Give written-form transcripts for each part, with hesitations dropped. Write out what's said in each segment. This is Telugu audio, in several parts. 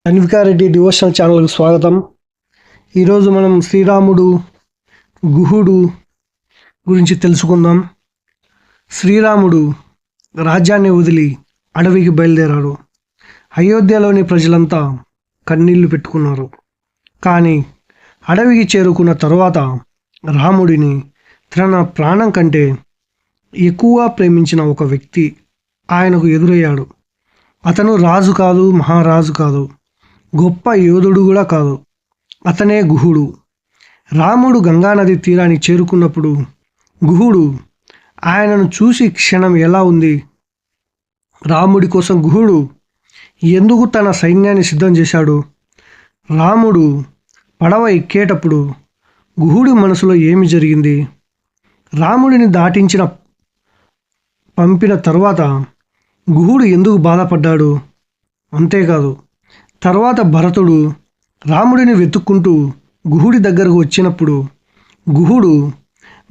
అన్వికారెడ్డి డివోషనల్ ఛానల్కి స్వాగతం. ఈరోజు మనం శ్రీరాముడు గుహుడు గురించి తెలుసుకుందాం. శ్రీరాముడు రాజ్యాన్ని వదిలి అడవికి బయలుదేరాడు. అయోధ్యలోని ప్రజలంతా కన్నీళ్లు పెట్టుకున్నారు. కానీ అడవికి చేరుకున్న తరువాత రాముడిని తన ప్రాణం కంటే ఎక్కువగా ప్రేమించిన ఒక వ్యక్తి ఆయనకు ఎదురయ్యాడు. అతను రాజు కాదు, మహారాజు కాదు, గొప్ప యోధుడు కూడా కాదు. అతనే గుహుడు. రాముడు గంగానది తీరానికి చేరుకున్నప్పుడు గుహుడు ఆయనను చూసి క్షణం ఎలా ఉంది? రాముడి కోసం గుహుడు ఎందుకు తన సైన్యాన్ని సిద్ధం చేశాడు? రాముడు పడవ ఎక్కేటప్పుడు గుహుడి మనసులో ఏమి జరిగింది? రాముడిని పంపిన తర్వాత గుహుడు ఎందుకు బాధపడ్డాడు? అంతేకాదు, తర్వాత భరతుడు రాముడిని వెతుక్కుంటూ గుహుడి దగ్గరకు వచ్చినప్పుడు గుహుడు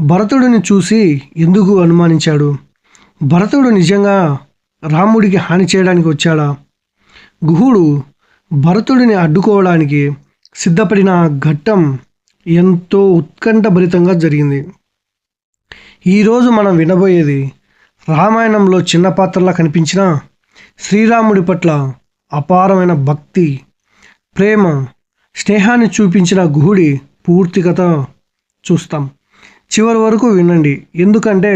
భరతుడిని చూసి ఎందుకు అనుమానించాడు? భరతుడు నిజంగా రాముడికి హాని చేయడానికి వచ్చాడా? గుహుడు భరతుడిని అడ్డుకోవడానికి సిద్ధపడిన ఘట్టం ఎంతో ఉత్కంఠభరితంగా జరిగింది. ఈరోజు మనం వినబోయేది రామాయణంలో చిన్న పాత్రలా కనిపించిన శ్రీరాముడి పట్ల అపారమైన భక్తి, ప్రేమ, స్నేహాన్ని చూపించిన గుహుడి పూర్తి కథ చూస్తాం. చివరి వరకు వినండి, ఎందుకంటే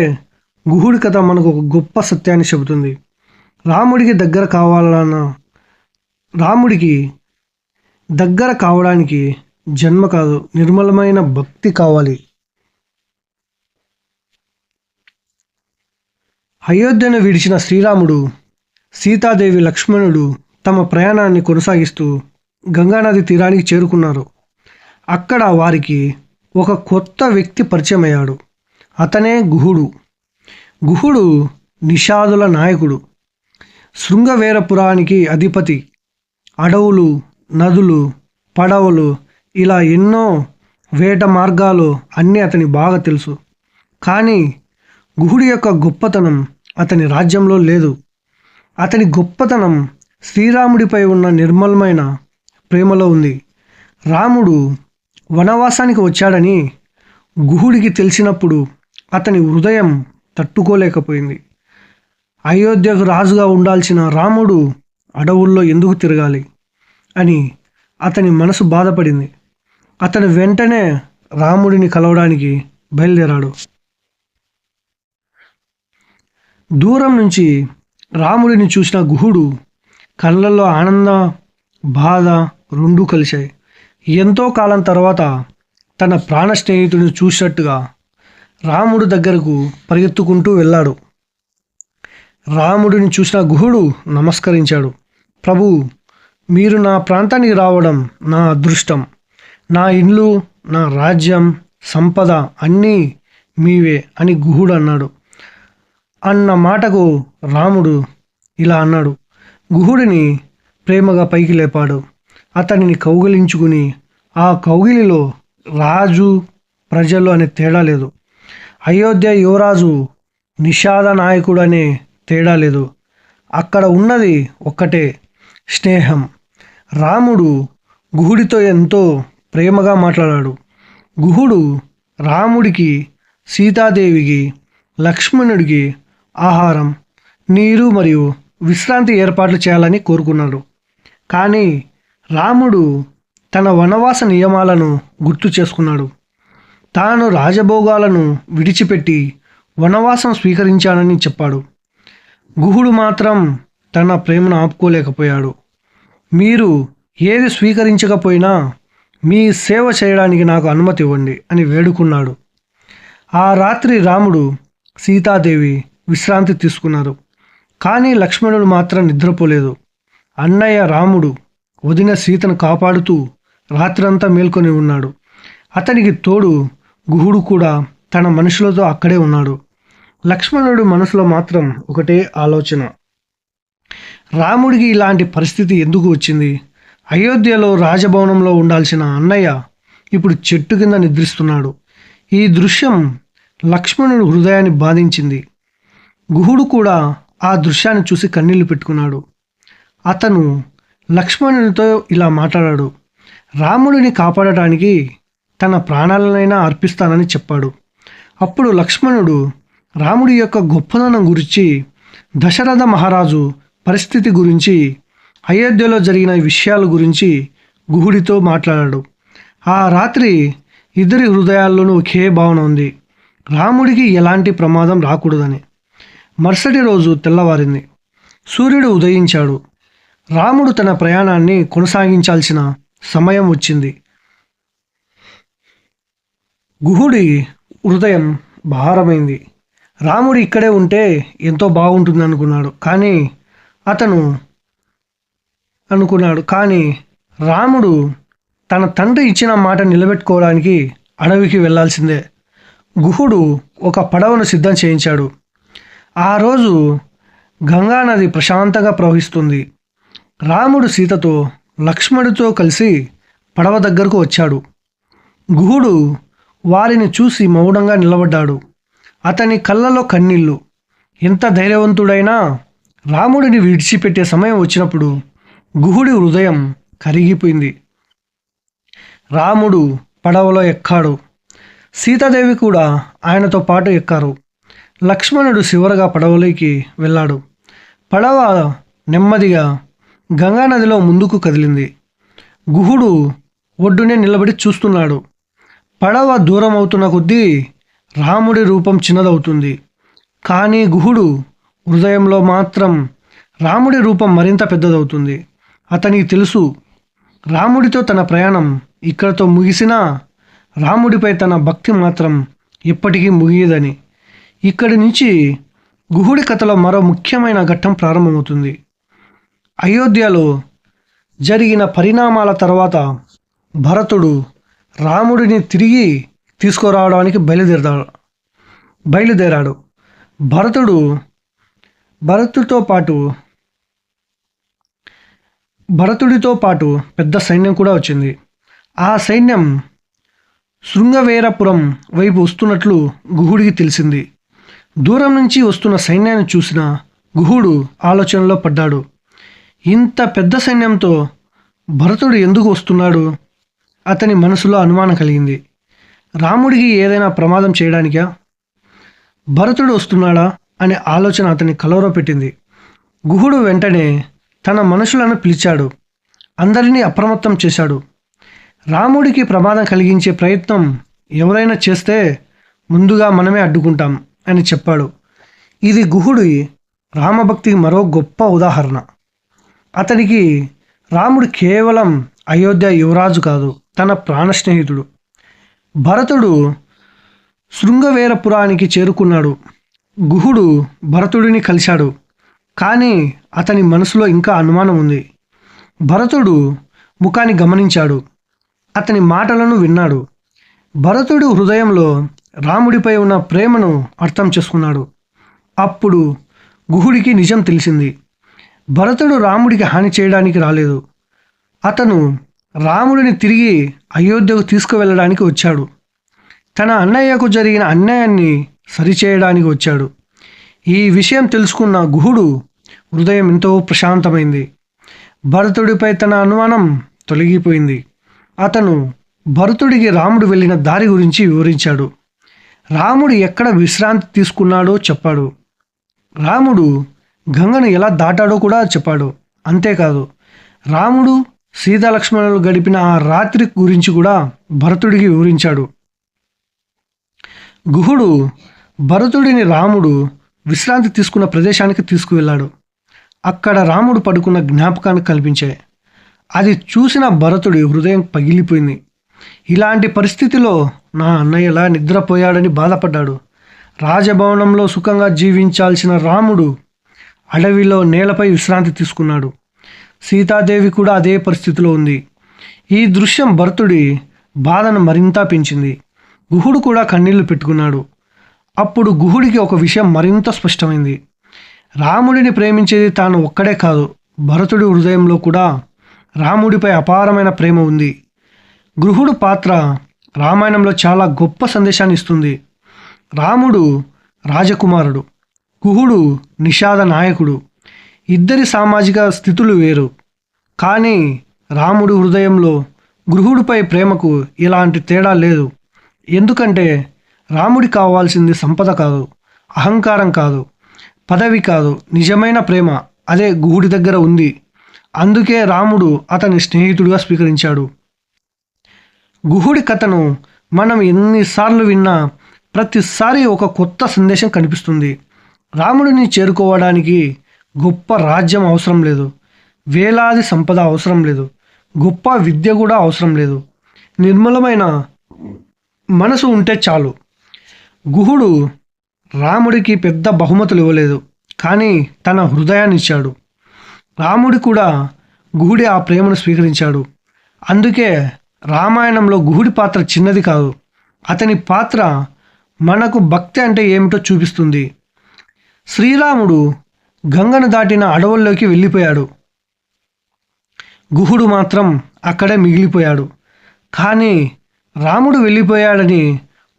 గుహుడి కథ మనకు ఒక గొప్ప సత్యాన్ని చెబుతుంది. రాముడికి దగ్గర కావడానికి జన్మ కాదు, నిర్మలమైన భక్తి కావాలి. అయోధ్యను విడిచిన శ్రీరాముడు, సీతాదేవి, లక్ష్మణుడు తమ ప్రయాణాన్ని కొనసాగిస్తూ గంగానది తీరానికి చేరుకున్నారు. అక్కడ వారికి ఒక కొత్త వ్యక్తి పరిచయం అయ్యాడు. అతనే గుహుడు. గుహుడు నిషాదుల నాయకుడు, శృంగవేరపురానికి అధిపతి. అడవులు, నదులు, పడవలు, ఇలా ఎన్నో వేట మార్గాలు అన్నీ అతని బాగా తెలుసు. కానీ గుహుడి యొక్క గొప్పతనం అతని రాజ్యంలో లేదు. అతని గొప్పతనం శ్రీరాముడిపై ఉన్న నిర్మలమైన ప్రేమలో ఉంది. రాముడు వనవాసానికి వచ్చాడని గుహుడికి తెలిసినప్పుడు అతని హృదయం తట్టుకోలేకపోయింది. అయోధ్యకు రాజుగా ఉండాల్సిన రాముడు అడవుల్లో ఎందుకు తిరగాలి అని అతని మనసు బాధపడింది. అతను వెంటనే రాముడిని కలవడానికి బయలుదేరాడు. దూరం నుంచి రాముడిని చూసిన గుహుడు కళ్ళల్లో ఆనంద, బాధ రెండూ కలిశాయి. ఎంతో కాలం తర్వాత తన ప్రాణ స్నేహితుడిని చూసినట్టుగా రాముడు దగ్గరకు పరిగెత్తుకుంటూ వెళ్ళాడు. రాముడిని చూసిన గుహుడు నమస్కరించాడు. ప్రభు, మీరు నా ప్రాంతానికి రావడం నా అదృష్టం. నా ఇల్లు, నా రాజ్యం, సంపద అన్నీ మీవే అని గుహుడు అన్నాడు. అన్న మాటకు రాముడు ఇలా అన్నాడు. గుహుడిని ప్రేమగా పైకి లేపాడు. అతనిని కౌగిలించుకుని, ఆ కౌగిలిలో రాజు, ప్రజలు అనే తేడా లేదు, అయోధ్య యువరాజు, నిషాద నాయకుడు అనే తేడా లేదు. అక్కడ ఉన్నది ఒక్కటే, స్నేహం. రాముడు గుహుడితో ఎంతో ప్రేమగా మాట్లాడాడు. గుహుడు రాముడికి, సీతాదేవికి, లక్ష్మణుడికి ఆహారం, నీరు మరియు విశ్రాంతి ఏర్పాట్లు చేయాలని కోరుకున్నాడు. కానీ రాముడు తన వనవాస నియమాలను గుర్తు చేసుకున్నాడు. తాను రాజభోగాలను విడిచిపెట్టి వనవాసం స్వీకరించానని చెప్పాడు. గుహుడు మాత్రం తన ప్రేమను ఆపుకోలేకపోయాడు. మీరు ఏది స్వీకరించకపోయినా మీ సేవ చేయడానికి నాకు అనుమతి ఇవ్వండి అని వేడుకున్నాడు. ఆ రాత్రి రాముడు, సీతాదేవి విశ్రాంతి తీసుకున్నారు. కానీ లక్ష్మణుడు మాత్రం నిద్రపోలేదు. అన్నయ్య రాముడు వదిన సీతను కాపాడుతూ రాత్రంతా మేల్కొని ఉన్నాడు. అతనికి తోడు గుహుడు కూడా తన మనుషులతో అక్కడే ఉన్నాడు. లక్ష్మణుడు మనసులో మాత్రం ఒకటే ఆలోచన, రాముడికి ఇలాంటి పరిస్థితి ఎందుకు వచ్చింది? అయోధ్యలో రాజభవనంలో ఉండాల్సిన అన్నయ్య ఇప్పుడు చెట్టు కింద నిద్రిస్తున్నాడు. ఈ దృశ్యం లక్ష్మణుడు హృదయాన్ని బాధించింది. గుహుడు కూడా ఆ దృశ్యాన్ని చూసి కన్నీళ్లు పెట్టుకున్నాడు. అతను లక్ష్మణునితో ఇలా మాట్లాడాడు. రాముడిని కాపాడటానికి తన ప్రాణాలనైనా అర్పిస్తానని చెప్పాడు. అప్పుడు లక్ష్మణుడు రాముడి యొక్క గొప్పదనం గురించి, దశరథ మహారాజు పరిస్థితి గురించి, అయోధ్యలో జరిగిన విషయాల గురించి గుహుడితో మాట్లాడాడు. ఆ రాత్రి ఇద్దరి హృదయాల్లోనూ ఒకే భావన ఉంది: రాముడికి ఎలాంటి ప్రమాదం రాకూడదని. మరుసటి రోజు తెల్లవారింది. సూర్యుడు ఉదయించాడు. రాముడు తన ప్రయాణాన్ని కొనసాగించాల్సిన సమయం వచ్చింది. గుహుడి హృదయం భారమైంది. రాముడు ఇక్కడే ఉంటే ఎంతో బాగుంటుంది అనుకున్నాడు. కానీ రాముడు తన తండ్రి ఇచ్చిన మాట నిలబెట్టుకోవడానికి అడవికి వెళ్ళాల్సిందే. గుహుడు ఒక పడవను సిద్ధం చేయించాడు. ఆ రోజు గంగానది ప్రశాంతంగా ప్రవహిస్తుంది. రాముడు సీతతో, లక్ష్మణుడితో కలిసి పడవ దగ్గరకు వచ్చాడు. గుహుడు వారిని చూసి మౌనంగా నిలబడ్డాడు. అతని కళ్ళలో కన్నీళ్ళు. ఎంత ధైర్యవంతుడైనా రాముడిని విడిచిపెట్టే సమయం వచ్చినప్పుడు గుహుడి హృదయం కరిగిపోయింది. రాముడు పడవలో ఎక్కాడు. సీతాదేవి కూడా ఆయనతో పాటు ఎక్కారు. లక్ష్మణుడు చివరగా పడవలోకి వెళ్ళాడు. పడవ నెమ్మదిగా గంగానదిలో ముందుకు కదిలింది. గుహుడు ఒడ్డునే నిలబడి చూస్తున్నాడు. పడవ దూరం అవుతున్న కొద్దీ రాముడి రూపం చిన్నదవుతుంది. కానీ గుహుడు హృదయంలో మాత్రం రాముడి రూపం మరింత పెద్దదవుతుంది. అతనికి తెలుసు, రాముడితో తన ప్రయాణం ఇక్కడితో ముగిసినా రాముడిపై తన భక్తి మాత్రం ఎప్పటికీ ముగియదని. ఇక్కడి నుంచి గుహుడి కథలో మరో ముఖ్యమైన ఘట్టం ప్రారంభమవుతుంది. అయోధ్యలో జరిగిన పరిణామాల తర్వాత భరతుడు రాముడిని తిరిగి తీసుకురావడానికి బయలుదేరాడు. భరతుడితో పాటు పెద్ద సైన్యం కూడా వచ్చింది. ఆ సైన్యం శృంగవేరపురం వైపు వస్తున్నట్లు గుహుడికి తెలిసింది. దూరం నుంచి వస్తున్న సైన్యాన్ని చూసిన గుహుడు ఆలోచనలో పడ్డాడు. ఇంత పెద్ద సైన్యంతో భరతుడు ఎందుకు వస్తున్నాడు? అతని మనసులో అనుమానం కలిగింది. రాముడికి ఏదైనా ప్రమాదం చేయడానికా? భరతుడు వస్తున్నాడా అనే ఆలోచన అతన్ని కలవరపెట్టింది. గుహుడు వెంటనే తన మనుషులను పిలిచాడు. అందరినీ అప్రమత్తం చేశాడు. రాముడికి ప్రమాదం కలిగించే ప్రయత్నం ఎవరైనా చేస్తే ముందుగా మనమే అడ్డుకుంటాం అని చెప్పాడు. ఇది గుహుడి రామభక్తికి మరో గొప్ప ఉదాహరణ. అతనికి రాముడు కేవలం అయోధ్య యువరాజు కాదు, తన ప్రాణ స్నేహితుడు. భరతుడు శృంగవేరపురానికి చేరుకున్నాడు. గుహుడు భరతుడిని కలిశాడు. కానీ అతని మనసులో ఇంకా అనుమానం ఉంది. భరతుడు ముఖాన్ని గమనించాడు. అతని మాటలను విన్నాడు. భరతుడు హృదయంలో రాముడిపై ఉన్న ప్రేమను అర్థం చేసుకున్నాడు. అప్పుడు గుహుడికి నిజం తెలిసింది. భరతుడు రాముడికి హాని చేయడానికి రాలేదు. అతను రాముడిని తిరిగి అయోధ్యకు తీసుకువెళ్ళడానికి వచ్చాడు. తన అన్నయ్యకు జరిగిన అన్యాయాన్ని సరిచేయడానికి వచ్చాడు. ఈ విషయం తెలుసుకున్న గుహుడు హృదయం ఎంతో ప్రశాంతమైంది. భరతుడిపై తన అనుమానం తొలగిపోయింది. అతను భరతుడికి రాముడు వెళ్ళిన దారి గురించి వివరించాడు. రాముడు ఎక్కడ విశ్రాంతి తీసుకున్నాడో చెప్పాడు. రాముడు గంగను ఎలా దాటాడో కూడా చెప్పాడు. అంతేకాదు, రాముడు సీతాలక్ష్మణులు గడిపిన ఆ రాత్రి గురించి కూడా భరతుడికి వివరించాడు. గుహుడు భరతుడిని రాముడు విశ్రాంతి తీసుకున్న ప్రదేశానికి తీసుకువెళ్ళాడు. అక్కడ రాముడు పడుకున్న జ్ఞాపకాన్ని కల్పించాయి. అది చూసిన భరతుడి హృదయం పగిలిపోయింది. ఇలాంటి పరిస్థితిలో నా అన్నయ్యలా నిద్రపోయాడని బాధపడ్డాడు. రాజభవనంలో సుఖంగా జీవించాల్సిన రాముడు అడవిలో నేలపై విశ్రాంతి తీసుకున్నాడు. సీతాదేవి కూడా అదే పరిస్థితిలో ఉంది. ఈ దృశ్యం భరతుడి బాధను మరింత పెంచింది. గుహుడు కూడా కన్నీళ్లు పెట్టుకున్నాడు. అప్పుడు గుహుడికి ఒక విషయం మరింత స్పష్టమైంది. రాముడిని ప్రేమించేది తాను ఒక్కడే కాదు, భరతుడి హృదయంలో కూడా రాముడిపై అపారమైన ప్రేమ ఉంది. గుహుడు పాత్ర రామాయణంలో చాలా గొప్ప సందేశాన్ని ఇస్తుంది. రాముడు రాజకుమారుడు, గుహుడు నిషాద నాయకుడు. ఇద్దరి సామాజిక స్థితులు వేరు, కానీ రాముడి హృదయంలో గుహుడిపై ప్రేమకు ఎలాంటి తేడా లేదు. ఎందుకంటే రాముడి కావాల్సింది సంపద కాదు, అహంకారం కాదు, పదవి కాదు, నిజమైన ప్రేమ అదే గుహుడి దగ్గర ఉంది. అందుకే రాముడు అతని స్నేహితుడిగా స్వీకరించాడు. గుహుడి కథను మనం ఎన్నిసార్లు విన్నా ప్రతిసారి ఒక కొత్త సందేశం కనిపిస్తుంది. రాముడిని చేరుకోవడానికి గొప్ప రాజ్యం అవసరం లేదు, వేలాది సంపద అవసరం లేదు, గొప్ప విద్య కూడా అవసరం లేదు. నిర్మలమైన మనసు ఉంటే చాలు. గుహుడు రాముడికి పెద్ద బహుమతులు ఇవ్వలేదు, కానీ తన హృదయాన్ని ఇచ్చాడు. రాముడు కూడా గుహుడి ఆ ప్రేమను స్వీకరించాడు. అందుకే రామాయణంలో గుహుడి పాత్ర చిన్నది కాదు, అతని పాత్ర మనకు భక్తి అంటే ఏమిటో చూపిస్తుంది. శ్రీరాముడు గంగను దాటిన అడవుల్లోకి వెళ్ళిపోయాడు, గుహుడు మాత్రం అక్కడే మిగిలిపోయాడు. కానీ రాముడు వెళ్ళిపోయాడని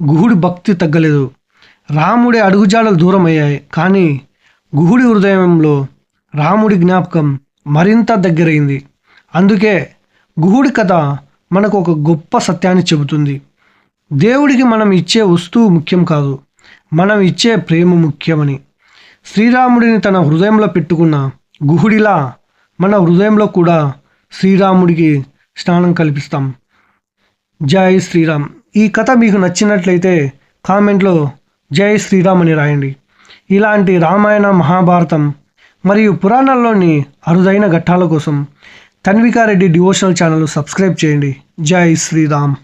గుహుడి భక్తి తగ్గలేదు. రాముడి అడుగుజాడలు దూరం అయ్యాయి, కానీ గుహుడి హృదయంలో రాముడి జ్ఞాపకం మరింత దగ్గరైంది. అందుకే గుహుడి కథ మనకు ఒక గొప్ప సత్యాన్ని చెబుతుంది. దేవుడికి మనం ఇచ్చే వస్తువు ముఖ్యం కాదు, మనం ఇచ్చే ప్రేమ ముఖ్యమని. శ్రీరాముడిని తన హృదయంలో పెట్టుకున్న గుహుడిలా మన హృదయంలో కూడా శ్రీరాముడికి స్నానం కల్పిస్తాం. జై శ్రీరామ్. ఈ కథ మీకు నచ్చినట్లయితే కామెంట్లో జై శ్రీరామ్ అని రాయండి. ఇలాంటి రామాయణ, మహాభారతం మరియు పురాణాల్లోని అరుదైన ఘట్టాల కోసం తన్వికారెడ్డి డివోషనల్ ఛానల్ సబ్స్క్రైబ్ చేయండి. జై శ్రీరామ్.